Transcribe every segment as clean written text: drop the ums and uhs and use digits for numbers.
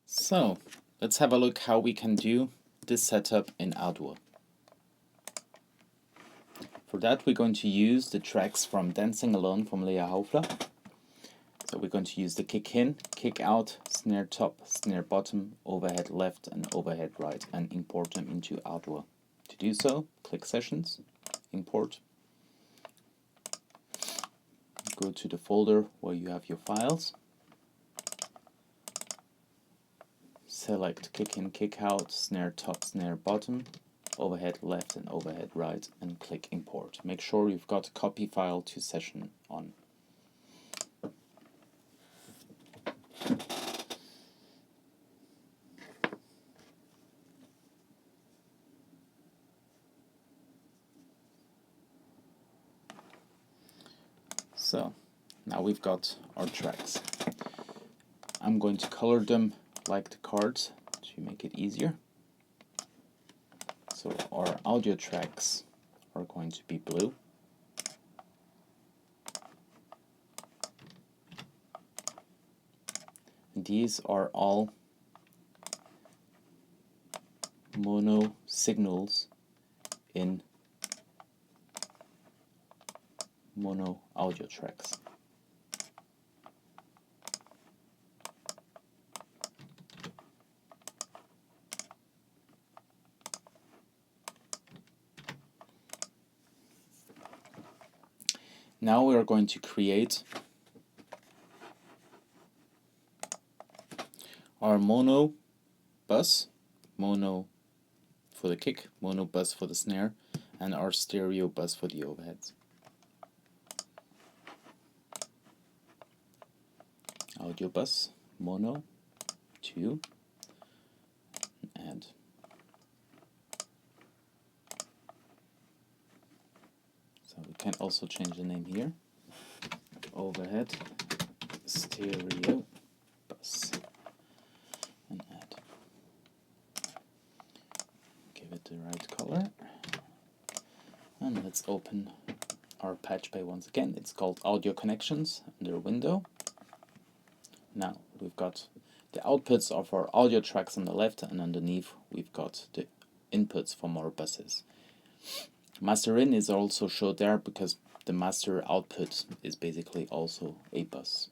So let's have a look how we can do this setup in Ardour. For that we're going to use the tracks from Dancing Alone from Lea Haufler. So we're going to use the kick in, kick out, snare top, snare bottom, overhead left and overhead right, and import them into Ardour. To do so, click Sessions, Import, go to the folder where you have your files, select kick in, kick out, snare top, snare bottom, overhead left and overhead right, and click Import. Make sure you've got copy file to session on. So now we've got our tracks. I'm going to color them like the cards to make it easier. So our audio tracks are going to be blue. These are all mono signals in mono audio tracks. Now we are going to create our mono bus, mono for the kick, mono bus for the snare, and our stereo bus for the overheads. Audio bus, mono, 2, add. So we can also change the name here. Overhead, stereo, bus, and add. Give it the right color. And let's open our Patchbay once again. It's called Audio Connections under Window. Now we've got the outputs of our audio tracks on the left, and underneath we've got the inputs from our buses. Master in is also showed there because the master output is basically also a bus.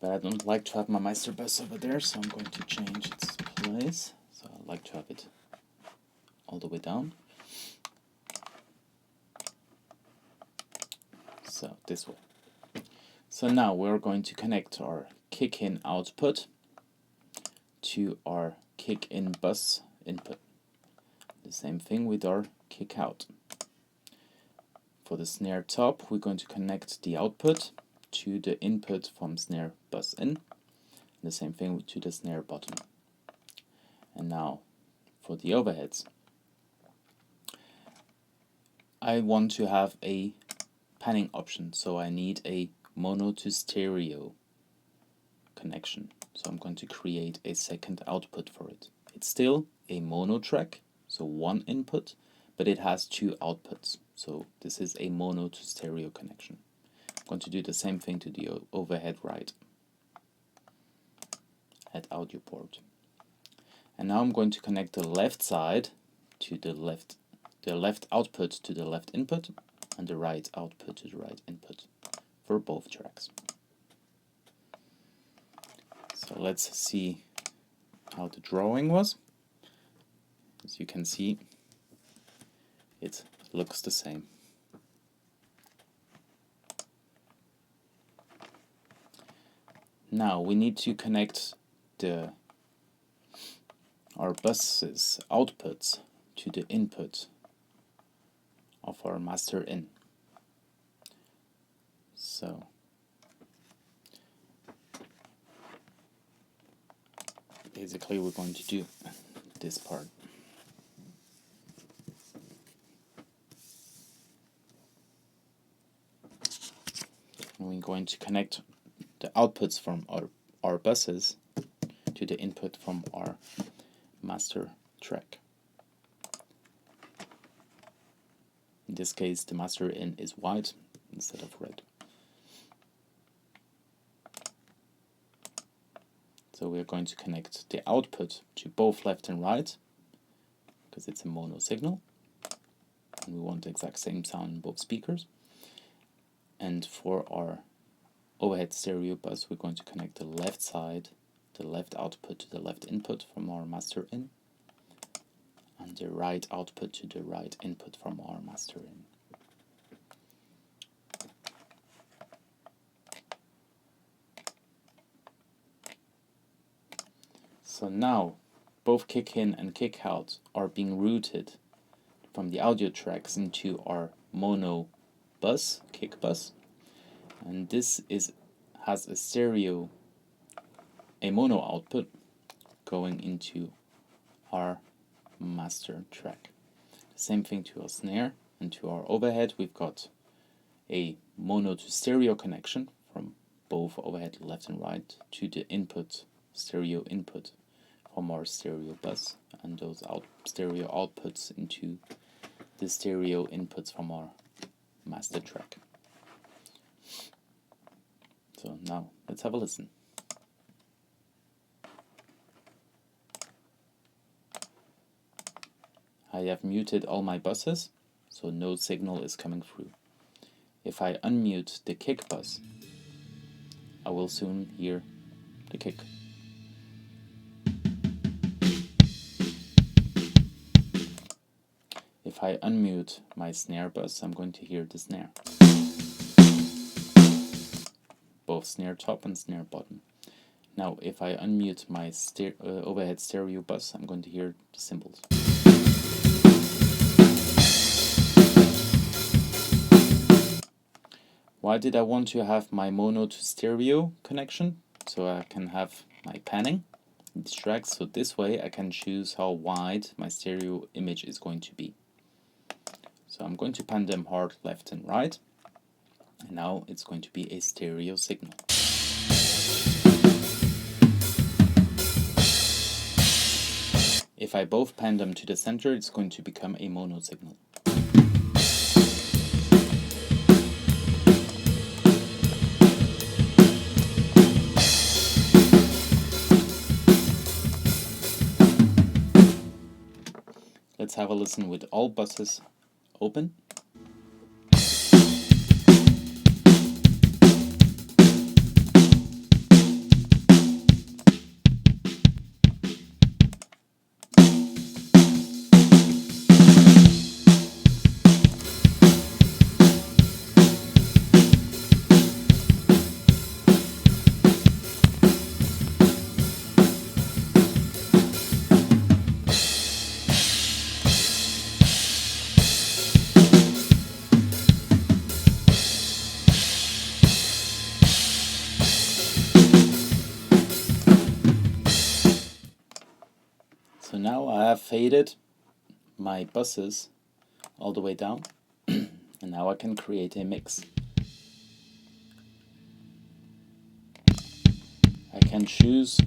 But I don't like to have my master bus over there, so I'm going to change its place. So I like to have it all the way down. So this way. So now we're going to connect our kick-in output to our kick-in bus input. The same thing with our kick-out. For the snare top, we're going to connect the output to the input from snare bus in. The same thing to the snare bottom. And now for the overheads. I want to have a panning option, so I need a mono to stereo connection. So I'm going to create a second output for it. It's still a mono track, so one input, but it has two outputs. So this is a mono to stereo connection. I'm going to do the same thing to the overhead right. Add audio port. And now I'm going to connect the left side to the left output to the left input, and the right output to the right input for both tracks. So let's see how the drawing was. As you can see, it looks the same. Now we need to connect our bus's outputs to the input of our master in. So basically we're going to do this part. And we're going to connect the outputs from our buses to the input from our master track. In this case, the master in is white instead of red. So we are going to connect the output to both left and right, because it's a mono signal, and we want the exact same sound in both speakers. And for our overhead stereo bus, we're going to connect the left side, the left output to the left input from our master in, and the right output to the right input from our master in. So now both kick in and kick out are being routed from the audio tracks into our mono bus, kick bus, and this has a mono output going into our master track. Same thing to our snare, and to our overhead we've got a mono to stereo connection from both overhead left and right to the input, stereo input from our stereo bus, and those stereo outputs into the stereo inputs from our master track. So now let's have a listen. I have muted all my buses, so no signal is coming through. If I unmute the kick bus, I will soon hear the kick. If I unmute my snare bus, I'm going to hear the snare. Both snare top and snare bottom. Now, if I unmute my overhead stereo bus, I'm going to hear the cymbals. Why did I want to have my mono to stereo connection? So I can have my panning in these tracks, so this way I can choose how wide my stereo image is going to be. So I'm going to pan them hard left and right, and now it's going to be a stereo signal. If I both pan them to the center, it's going to become a mono signal. Let's have a listen with all buses open. So now I have faded my buses all the way down, and now I can create a mix. I can choose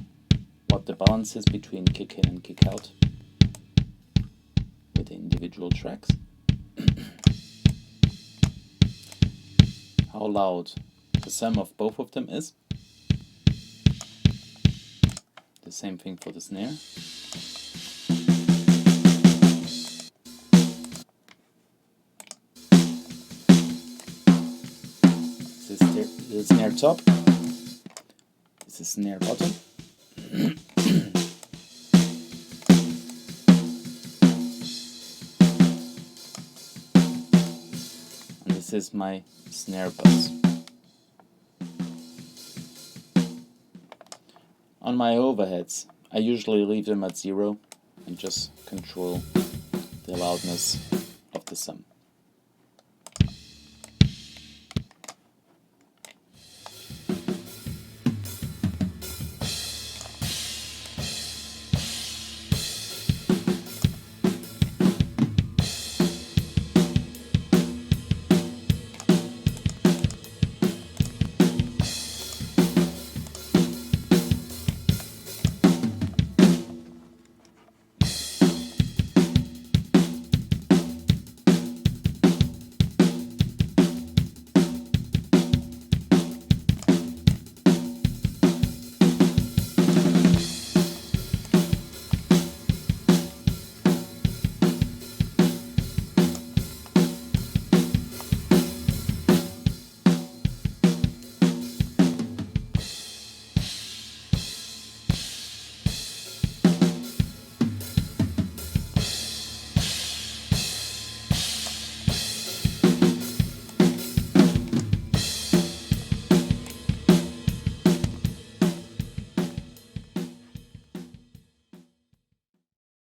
what the balance is between kick in and kick out with the individual tracks. How loud the sum of both of them is. The same thing for the snare. This is snare top. This is snare bottom. And this is my snare bus. On my overheads, I usually leave them at 0 and just control the loudness of the sum.